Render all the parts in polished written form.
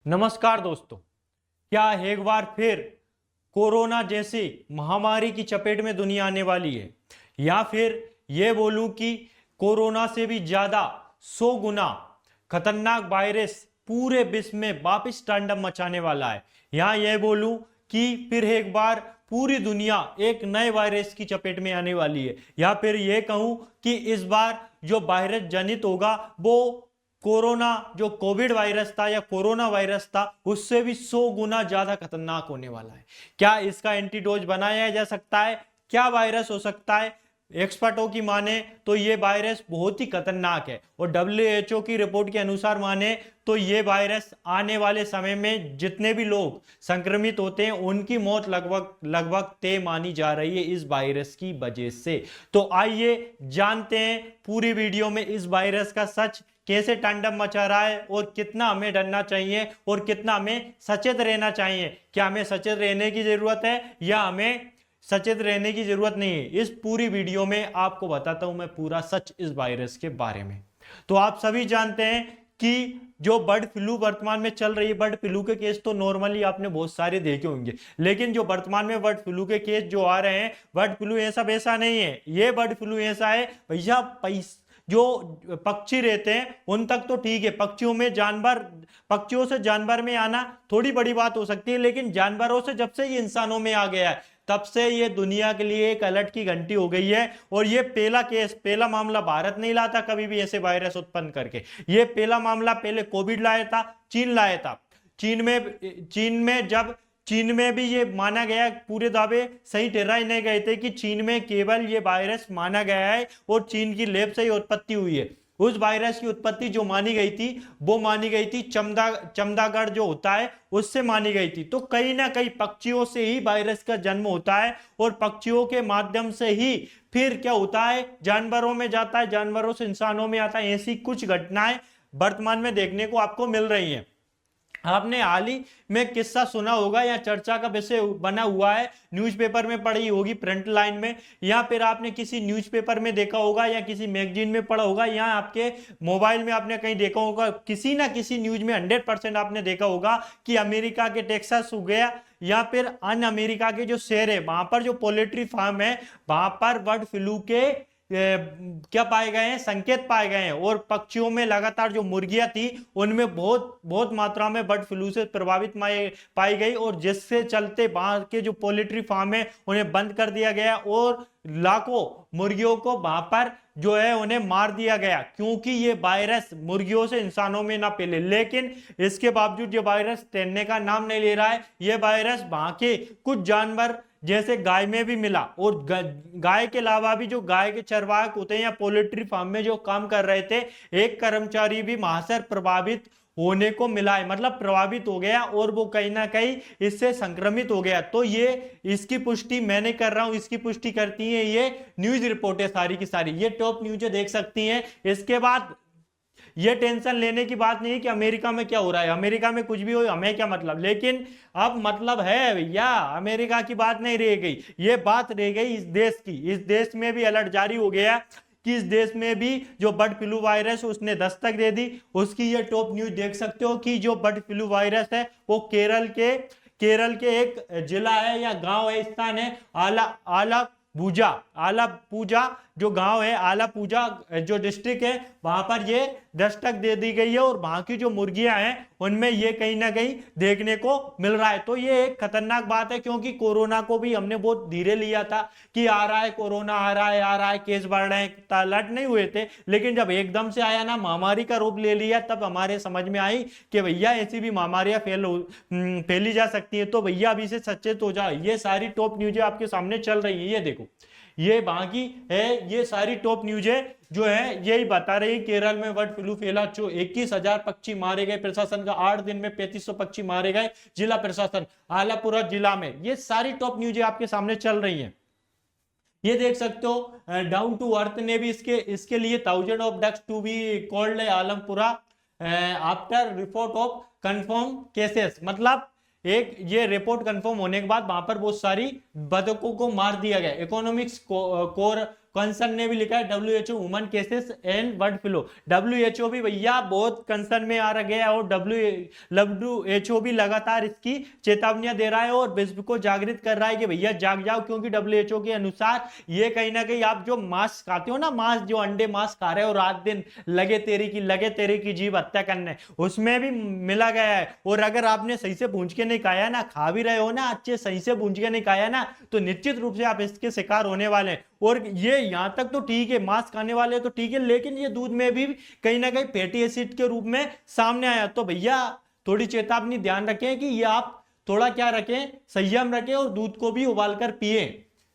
नमस्कार दोस्तों, क्या एक बार फिर कोरोना जैसी महामारी की चपेट में दुनिया आने वाली है, या फिर ये बोलूं कि कोरोना से भी ज्यादा 100 गुना खतरनाक वायरस पूरे विश्व में वापस तांडव मचाने वाला है। या ये बोलूं कि फिर एक बार पूरी दुनिया एक नए वायरस की चपेट में आने वाली है, या फिर ये कहूं कि इस बार जो वायरस जनित होगा वो कोरोना जो कोविड वायरस था या कोरोना वायरस था उससे भी 100 गुना ज्यादा खतरनाक होने वाला है। क्या इसका एंटीडोज बनाया जा सकता है? क्या वायरस हो सकता है? एक्सपर्टों की माने तो ये वायरस बहुत ही खतरनाक है, और WHO की रिपोर्ट के अनुसार माने तो ये वायरस आने वाले समय में जितने भी लोग संक्रमित होते हैं उनकी मौत लगभग लगभग तय मानी जा रही है इस वायरस की वजह से। तो आइए जानते हैं पूरी वीडियो में इस वायरस का सच कैसे तांडव मचा रहा है और कितना हमें डरना चाहिए और कितना हमें सचेत रहना चाहिए। क्या हमें सचेत रहने की जरूरत है या हमें सचेत रहने की जरूरत नहीं है? इस पूरी वीडियो में आपको बताता हूं मैं पूरा सच इस वायरस के बारे में। तो आप सभी जानते हैं कि जो बर्ड फ्लू वर्तमान में चल रही है, बर्ड फ्लू के केस तो नॉर्मली आपने बहुत सारे देखे होंगे, लेकिन जो वर्तमान में बर्ड फ्लू के केस जो आ रहे हैं, बर्ड फ्लू ऐसा वैसा नहीं है। ये बर्ड फ्लू ऐसा है भैया, जो पक्षी रहते हैं उन तक तो ठीक है, पक्षियों से जानवर में आना थोड़ी बड़ी बात हो सकती है, लेकिन जानवरों से जब से ये इंसानों में आ गया है तब से ये दुनिया के लिए एक अलर्ट की घंटी हो गई है। और ये पहला मामला भारत नहीं लाता कभी भी ऐसे वायरस उत्पन्न करके। ये पहला मामला पहले कोविड लाया था, चीन लाया था। चीन में भी ये माना गया, पूरे दावे सही ठहराए नहीं गए थे कि चीन में केवल ये वायरस माना गया है और चीन की लैब से ही उत्पत्ति हुई है। उस वायरस की उत्पत्ति जो मानी गई थी वो मानी गई थी चमदागढ़ जो होता है उससे मानी गई थी। तो कहीं ना कहीं पक्षियों से ही वायरस का जन्म होता है और पक्षियों के माध्यम से ही फिर क्या होता है, जानवरों में जाता है, जानवरों से इंसानों में आता है। ऐसी कुछ घटनाएं वर्तमान में देखने को आपको मिल रही हैं। आपने हाल ही में किस्सा सुना होगा या चर्चा का विषय बना हुआ है, न्यूज़पेपर में पढ़ी होगी फ्रंट लाइन में, या फिर आपने किसी न्यूज़पेपर में देखा होगा या किसी मैगजीन में पढ़ा होगा या आपके मोबाइल में आपने कहीं देखा होगा, किसी ना किसी न्यूज में 100% आपने देखा होगा कि अमेरिका के टेक्सास हो गया या फिर अन्य अमेरिका के जो शहर है वहां पर जो पोल्ट्री फार्म है वहां पर बर्ड फ्लू के क्या पाए गए हैं, संकेत पाए गए हैं। और पक्षियों में लगातार जो मुर्गियां थी उनमें बहुत बहुत मात्रा में बर्ड फ्लू से प्रभावित पाई गई, और जिससे चलते वहां के जो पोल्ट्री फार्म है उन्हें बंद कर दिया गया और लाखों मुर्गियों को वहां पर जो है उन्हें मार दिया गया, क्योंकि ये वायरस मुर्गियों से इंसानों में ना फैले। लेकिन इसके बावजूद ये वायरस तैरने का नाम नहीं ले रहा है। ये वायरस वहां के कुछ जानवर जैसे गाय में भी मिला, और गाय के अलावा भी जो गाय के चरवाहक होते हैं या पोल्ट्री फार्म में जो काम कर रहे थे, एक कर्मचारी भी महासर प्रभावित होने को मिला है, मतलब प्रभावित हो गया और वो कहीं ना कहीं इससे संक्रमित हो गया। तो ये इसकी पुष्टि मैं नहीं कर रहा हूं, इसकी पुष्टि करती है ये न्यूज रिपोर्ट है सारी की सारी, ये टॉप न्यूज देख सकती हैं। इसके बाद ये टेंशन लेने की बात नहीं है कि अमेरिका में क्या हो रहा है, अमेरिका में कुछ भी हो हमें क्या मतलब, लेकिन अब मतलब है भैया अमेरिका की बात नहीं रह गई, ये बात रह गई इस देश की। इस देश में भी अलर्ट जारी हो गया कि इस देश में भी जो बर्ड फ्लू वायरस उसने दस्तक दे दी। उसकी ये टॉप न्यूज देख सकते हो कि जो बर्ड फ्लू वायरस है वो केरल के एक जिला है या गांव है, स्थान है आलापूजा जो गांव है, आलापूजा जो डिस्ट्रिक्ट है, वहां पर ये दस्तक दे दी गई है और वहां की जो मुर्गियां हैं उनमें ये कहीं ना कहीं देखने को मिल रहा है। तो ये एक खतरनाक बात है, क्योंकि कोरोना को भी हमने बहुत धीरे लिया था कि आ रहा है कोरोना, आ रहा है केस बढ़ रहे हैं, अलर्ट नहीं हुए थे। लेकिन जब एकदम से आया ना, महामारी का रूप ले लिया, तब हमारे समझ में आई कि भैया ऐसी भी महामारियां फैली जा सकती है। तो भैया अभी से सचेत हो जाओ। ये सारी टॉप न्यूज़ आपके सामने चल रही है, ये देखो, ये बाकी है, ये सारी टॉप न्यूज़ जो है यही बता रही है केरल में बर्ड फ्लू फैला, 21,000 पक्षी मारे गए, प्रशासन का 8 दिन में 3500 पक्षी मारे गए, जिला प्रशासन आलापुरा जिला में। ये सारी टॉप न्यूज़ आपके सामने चल रही हैं, ये देख सकते हो। डाउन टू अर्थ ने भी इसके लिए 1000 of ducks to be culled Alampura after report of confirm cases, मतलब एक ये रिपोर्ट कंफर्म होने के बाद वहां पर बहुत सारी बतखों को मार दिया गया। इकोनॉमिक्स कोर कंसर्न ने भी लिखा है WHO human cases and bird flu. WHO भी भैया बहुत कंसर्न में आ गया है और WHO भी लगातार इसकी चेतावनियां दे रहा है और विश्व को जागृत कर रहा है कि भैया जाग जाओ, क्योंकि WHO के अनुसार ये कहीं ना कहीं आप जो मांस खाते हो ना, मांस जो अंडे मांस खा रहे हो रात दिन लगे तेरे की जीव हत्या करने, उसमें भी मिला गया है। और अगर आपने सही से भूंज के नहीं खाया ना, खा भी रहे हो ना अच्छे सही से भूंज के नहीं खाया ना, तो निश्चित रूप से आप इसके शिकार होने वाले हैं। और ये यहां तक तो ठीक है, मांस खाने वाले तो ठीक है, लेकिन ये दूध में भी कहीं ना कहीं फैटी एसिड के रूप में सामने आया। तो भैया थोड़ी चेतावनी ध्यान रखें कि ये आप थोड़ा क्या रखें, संयम रखें और दूध को भी उबाल कर पिए,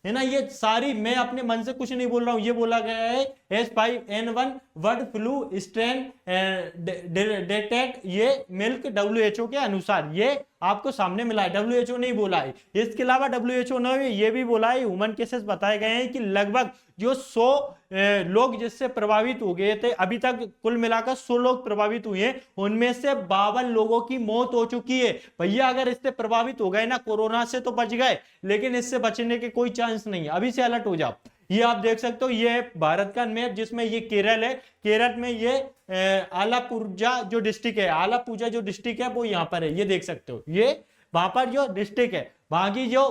है ना। ये सारी मैं अपने मन से कुछ नहीं बोल रहा हूं, ये बोला गया है H5N1 बर्ड फ्लू स्ट्रेन डेटेक्ट, ये मिल्क WHO के अनुसार ये आपको सामने मिला है, WHO नहीं बोला है। इसके अलावा WHO ने ये भी बोला है, ह्यूमन केसेस बताए गए हैं कि लगभग जो 100 लोग जिससे प्रभावित हो गए थे, अभी तक कुल मिलाकर 100 लोग प्रभावित हुए हैं, उनमें से 52 लोगों की मौत हो चुकी है। भैया अगर इससे प्रभावित हो गए ना, कोरोना से तो बच गए, लेकिन इससे बचने के कोई चांस नहीं है, अभी से अलर्ट हो जाओ। ये आप देख सकते हो, ये है भारत का मैप जिसमें ये केरल है, केरल में ये आलापुजा जो डिस्ट्रिक्ट है, आलापुजा जो डिस्ट्रिक्ट है वो यहाँ पर है, ये देख सकते हो, ये वहां पर जो डिस्ट्रिक्ट है, वहां की जो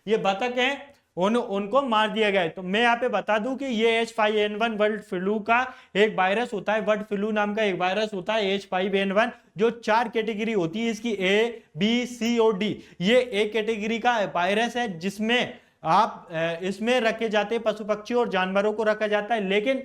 ये बतख है उनको मार दिया गया है। तो मैं यहाँ पे बता दूं कि ये H5N1 बर्ड फ्लू का एक वायरस होता है, बर्ड फ्लू नाम का एक वायरस होता है H5N1, जो 4 कैटेगरी होती है इसकी, A, B, C और D। ये एक कैटेगरी का वायरस है जिसमें आप इसमें रखे जाते हैं पशु पक्षी और जानवरों को रखा जाता है, लेकिन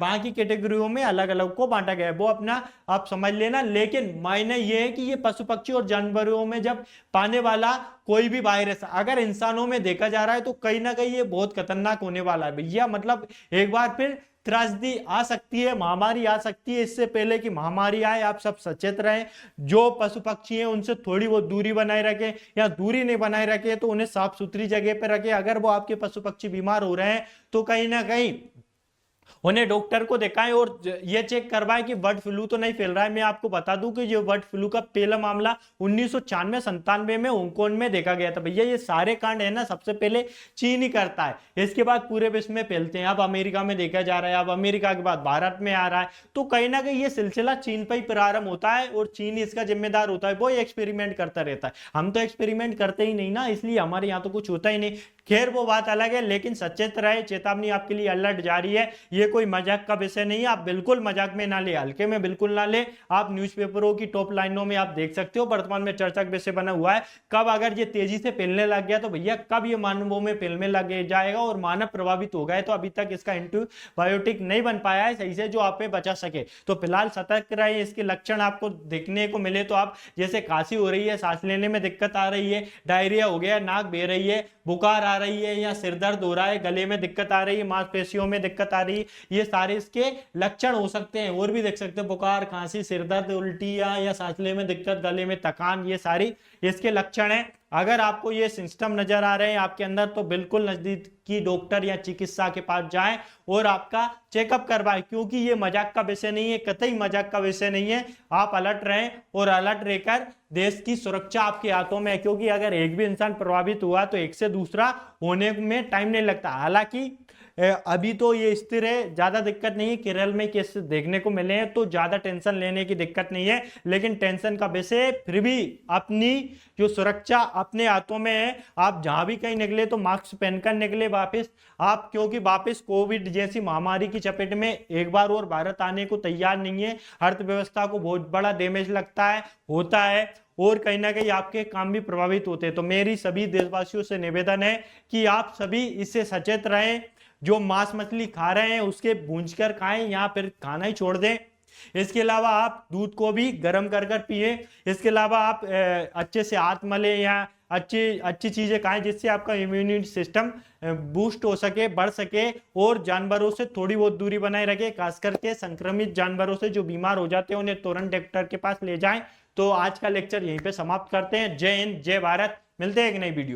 बाकी कैटेगरियों में अलग अलग को बांटा गया है, वो अपना आप समझ लेना। लेकिन मायने ये है कि ये पशु पक्षी और जानवरों में जब पाने वाला कोई भी वायरस अगर इंसानों में देखा जा रहा है तो कहीं ना कहीं ये बहुत खतरनाक होने वाला है भैया। मतलब एक बार फिर त्रासदी आ सकती है, महामारी आ सकती है। इससे पहले कि महामारी आए आप सब सचेत रहें, जो पशु पक्षी हैं उनसे थोड़ी बहुत दूरी बनाए रखें, या दूरी नहीं बनाए रखें तो उन्हें साफ सुथरी जगह पर रखें। अगर वो आपके पशु पक्षी बीमार हो रहे हैं तो कहीं ना कहीं उन्हें डॉक्टर को दिखाएं और ये चेक करवाएं कि बर्ड फ्लू तो नहीं फैल रहा है। मैं आपको बता दूं कि ये बर्ड फ्लू का पहला मामला 1996-97 में हांगकांग में देखा गया था। भैया ये सारे कांड है ना सबसे पहले चीन ही करता है, इसके बाद पूरे विश्व में फैलते हैं। अब अमेरिका में देखा जा रहा है, अब अमेरिका के बाद भारत में आ रहा है, तो कहीं ना कहीं ये सिलसिला चीन पर ही प्रारंभ होता है और चीन इसका जिम्मेदार होता है, वो एक्सपेरिमेंट करता रहता है। हम तो एक्सपेरिमेंट करते ही नहीं ना, इसलिए हमारे यहाँ तो कुछ होता ही नहीं। खैर वो बात अलग है, लेकिन सचेत रहे, चेतावनी आपके लिए अलर्ट जारी है। ये कोई मजाक का विषय नहीं है, आप बिल्कुल मजाक में ना ले, हल्के में बिल्कुल ना ले। आप न्यूज़पेपरों की टॉप लाइनों में आप देख सकते हो, वर्तमान में चर्चा का विषय बना हुआ है। कब अगर ये तेजी से फैलने लग गया तो भैया कब ये मानवों में फैलने लग जाएगा और मानव प्रभावित हो गए तो अभी तक इसका एंटीबायोटिक नहीं बन पाया है सही से जो आप पे बचा सके। तो फिलहाल सतर्क रहे। इसके लक्षण आपको देखने को मिले तो आप, जैसे खांसी हो रही है, सांस लेने में दिक्कत आ रही है, डायरिया हो गया, नाक बह रही है, बुखार आ रही है, या सिर दर्द हो रहा है, गले में दिक्कत आ रही है, मांसपेशियों में दिक्कत आ रही है, ये सारे इसके लक्षण हो सकते हैं। और भी देख सकते हैं, बुखार, खांसी, सिर दर्द, उल्टियां या सांस लेने में दिक्कत, गले में थकान, ये सारी इसके लक्षण हैं। अगर आपको ये सिस्टम नजर आ रहे हैं आपके अंदर तो बिल्कुल नजदीकी डॉक्टर या चिकित्सा के पास जाएं और आपका चेकअप करवाएं, क्योंकि ये मजाक का विषय नहीं है, कतई मजाक का विषय नहीं है। आप अलर्ट रहें और अलर्ट रहकर देश की सुरक्षा आपके हाथों में है, क्योंकि अगर एक भी इंसान प्रभावित हुआ तो एक से दूसरा होने में टाइम नहीं लगता। हालांकि अभी तो ये स्थिर है, ज्यादा दिक्कत नहीं है। केरल में केस देखने को मिले हैं तो ज्यादा टेंशन लेने की दिक्कत नहीं है, लेकिन टेंशन का विषय फिर भी अपनी जो सुरक्षा अपने हाथों में है। आप जहां भी कहीं निकले तो मास्क पहनकर निकले वापस आप, क्योंकि वापस कोविड जैसी महामारी की चपेट में एक बार और भारत आने को तैयार नहीं है। अर्थव्यवस्था को बहुत बड़ा डैमेज लगता है, होता है, और कहीं ना कहीं आपके काम भी प्रभावित होते हैं। तो मेरी सभी देशवासियों से निवेदन है कि आप सभी इससे सचेत रहें। जो मांस मछली खा रहे हैं उसके भूंजकर खाएं या फिर खाना ही छोड़ दें। इसके अलावा आप दूध को भी गर्म कर कर पिए। इसके अलावा आप अच्छे से हाथ मले या अच्छी चीजें खाएं जिससे आपका इम्यूनिटी सिस्टम बूस्ट हो सके, बढ़ सके, और जानवरों से थोड़ी बहुत दूरी बनाए रखें। खास करके संक्रमित जानवरों से जो बीमार हो जाते हैं उन्हें तुरंत डॉक्टर के पास ले जाएं। तो आज का लेक्चर यहीं पे समाप्त करते हैं। जय हिंद, जय भारत। मिलते हैं एक नई वीडियो।